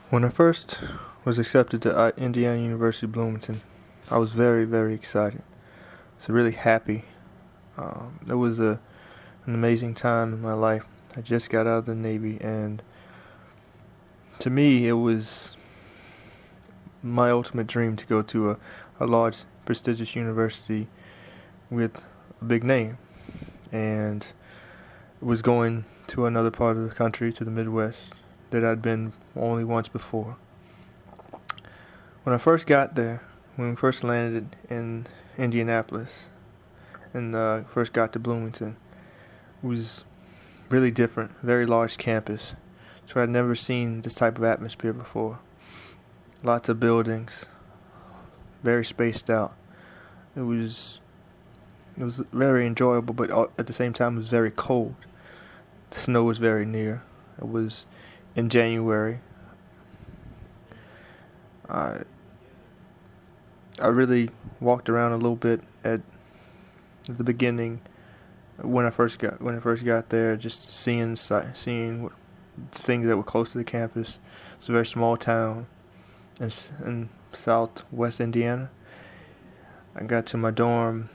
When I first was accepted to Indiana University Bloomington, I was very, very excited. So really happy. It was an amazing time in my life. I just got out of the Navy, and to me, it was my ultimate dream to go to a large, prestigious university with a big name. And it was going to another part of the country, to the Midwest, that I'd been only once before. When I first got there, when we first landed in Indianapolis and first got to Bloomington, it was really different, very large campus. So I'd never seen this type of atmosphere before. Lots of buildings, very spaced out. It was very enjoyable, but at the same time it was very cold. The snow was very near. It was in January. I I really walked around a little bit at the beginning when I first got there, just seeing things that were close to the campus. It's a very small town in southwest Indiana. I got to my dorm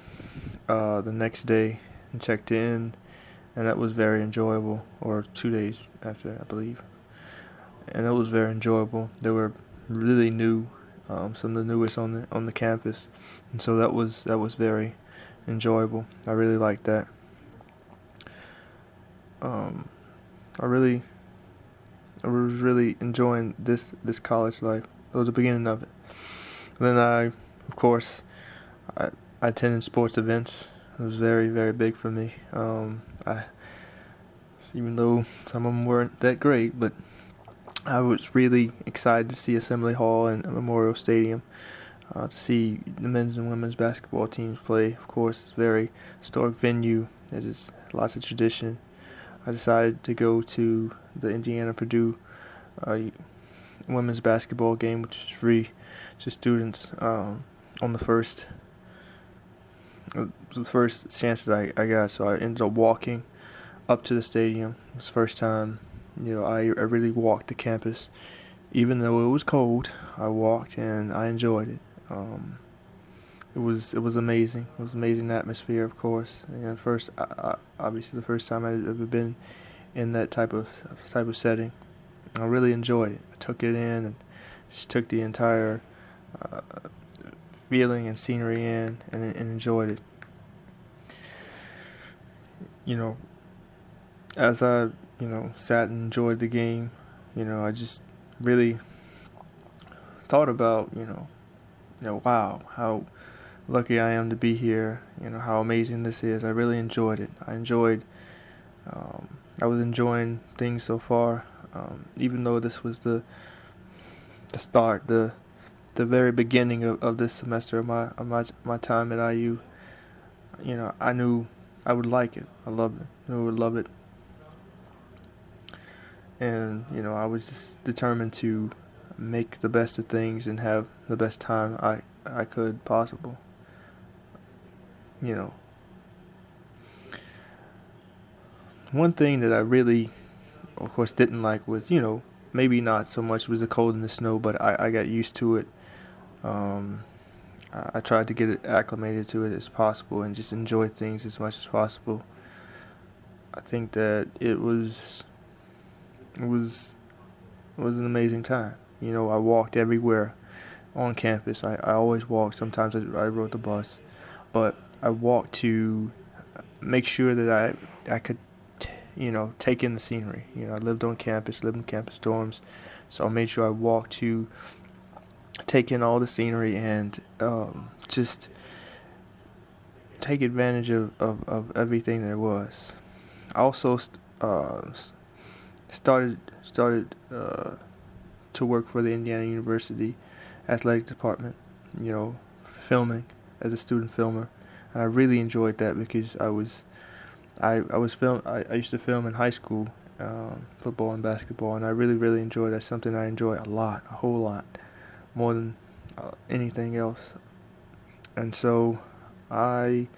the next day and checked in, and that was very enjoyable. Or 2 days after, I believe, and that was very enjoyable. They were really new, some of the newest on the campus, and so that was very enjoyable. I really liked that. Um, I really I was really enjoying this college life. It was the beginning of it. And then of course, I, I attended sports events. It was very, very big for me. I Even though some of them weren't that great, but I was really excited to see Assembly Hall and Memorial Stadium, to see the men's and women's basketball teams play. Of course, it's a very historic venue. It is lots of tradition. I decided to go to the Indiana-Purdue women's basketball game, which is free to students, on the first chance that I got. So I ended up walking up to the stadium. It was the first time, I really walked the campus. Even though it was cold, I walked and I enjoyed it. It was amazing. It was an amazing atmosphere, of course. And obviously the first time I'd ever been in that type of setting. I really enjoyed it. I took it in and just took the entire uh, feeling and scenery in and enjoyed it. You know, as I sat and enjoyed the game, I just really thought about wow, how lucky I am to be here. How amazing this is. I really enjoyed it. I was enjoying things so far, even though this was the start, the very beginning of this semester of my time at IU. I knew I would like it. I loved it. I would love it. And I was just determined to make the best of things and have the best time I could possible. You know, One thing that I really, of course, didn't like was, maybe not so much was the cold and the snow, but I got used to it. Um, I tried to get it acclimated to it as possible and just enjoy things as much as possible. I think that it was it was an amazing time. I walked everywhere on campus. I always walked. Sometimes I rode the bus, but I walked to make sure that I could take in the scenery. I lived on campus, lived in campus dorms, so I made sure I walked to take in all the scenery and just take advantage of everything there was. I also started to work for the Indiana University athletic department, filming as a student filmer, and I really enjoyed that because I used to film in high school, football and basketball, and I really enjoyed. That's something I enjoy a whole lot, more than anything else. And so I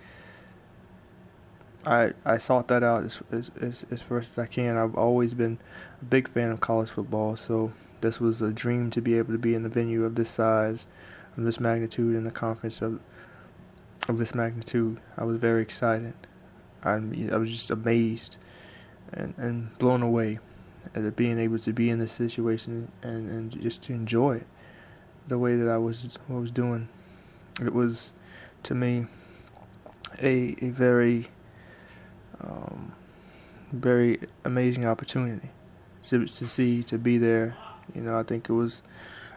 I sought that out as first as I can. I've always been a big fan of college football, so This was a dream to be able to be in the venue of this size, of this magnitude, in a conference of this magnitude. I was very excited. I was just amazed and blown away at being able to be in this situation and just to enjoy it the way that I was doing. It was, to me, a very very amazing opportunity to be there. I think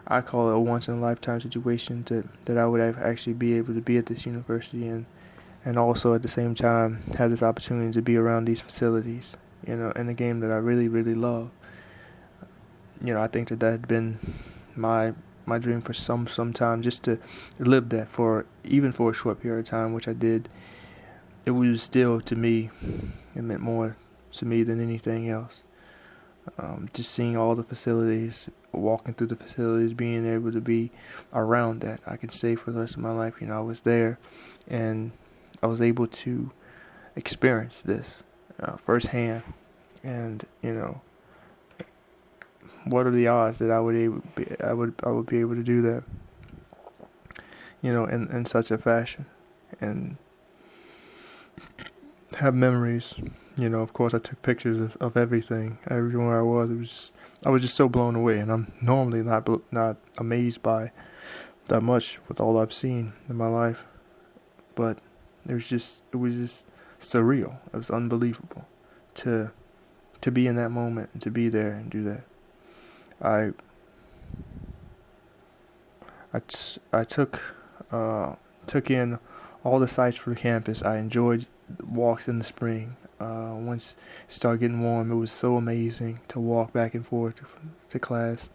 I call it a once in a lifetime situation that I would actually be able to be at this university and also at the same time have this opportunity to be around these facilities, in a game that I really, really love. I think that had been my dream for some time, just to live that even for a short period of time, which I did. It was still, to me, it meant more to me than anything else. Just seeing all the facilities, walking through the facilities, being able to be around that, I can say for the rest of my life, I was there, and I was able to experience this firsthand. And what are the odds that I would be able to do that, in such a fashion, and have memories. Of course, I took pictures of everything, everywhere I was. I was just so blown away, and I'm normally not amazed by that much with all I've seen in my life. But it was just surreal. It was unbelievable to be in that moment and to be there and do that. I took in all the sights for the campus. I enjoyed walks in the spring. Once it started getting warm, it was so amazing to walk back and forth to class.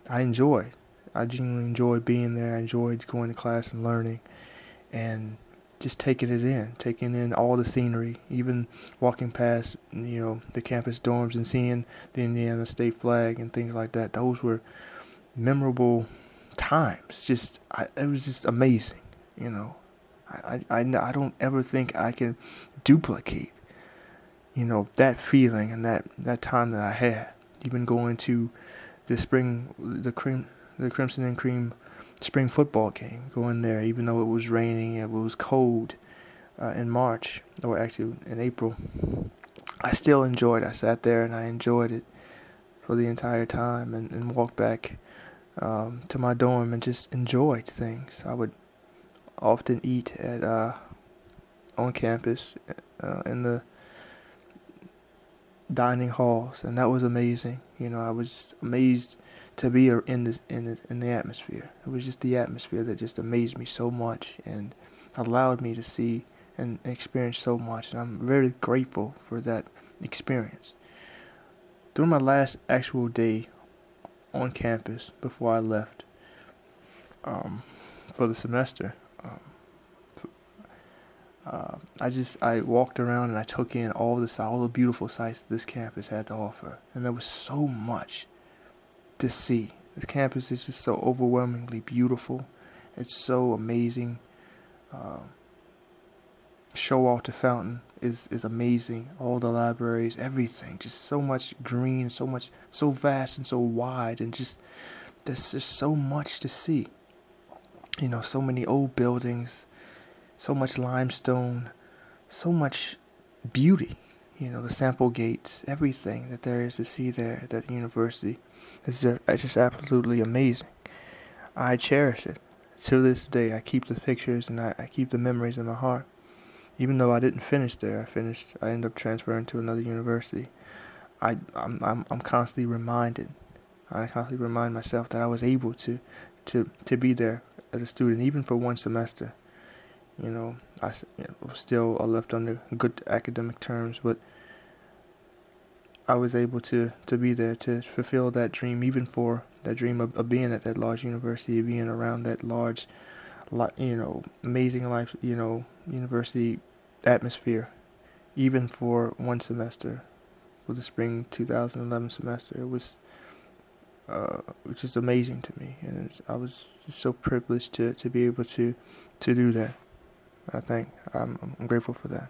I genuinely enjoyed being there. I enjoyed going to class and learning, and just taking in all the scenery, even walking past, the campus dorms and seeing the Indiana State flag and things like that. Those were memorable times. It was just amazing, I don't ever think I can duplicate, that feeling and that time that I had. Even going to the Crimson and Cream spring football game, going there, even though it was raining, it was cold in March, or actually in April, I still enjoyed it. I sat there and I enjoyed it for the entire time, and walked back to my dorm and just enjoyed things. I would often eat on campus in the dining halls, and that was amazing. I was just amazed to be in the atmosphere. It was just the atmosphere that just amazed me so much and allowed me to see and experience so much, and I'm very grateful for that experience. During my last actual day on campus before I left for the semester, I walked around and I took in all the beautiful sights that this campus had to offer, and there was so much to see. This campus is just so overwhelmingly beautiful. It's so amazing. Showalter Fountain is amazing. All the libraries, everything, just so much green, so vast and so wide, and there's just so much to see. So many old buildings, so much limestone, so much beauty. The sample gates, everything that there is to see there at that university. It's just absolutely amazing. I cherish it. To this day, I keep the pictures and I keep the memories in my heart. Even though I didn't finish there, I ended up transferring to another university. I'm constantly reminded. I constantly remind myself that I was able to be there as a student, even for one semester. I left under good academic terms, but I was able to be there to fulfill that dream, even for that dream of being at that large university, being around that large, amazing life, university atmosphere, even for one semester, for the spring 2011 semester. It was which is amazing to me, and I was just so privileged to be able to do that. I'm grateful for that.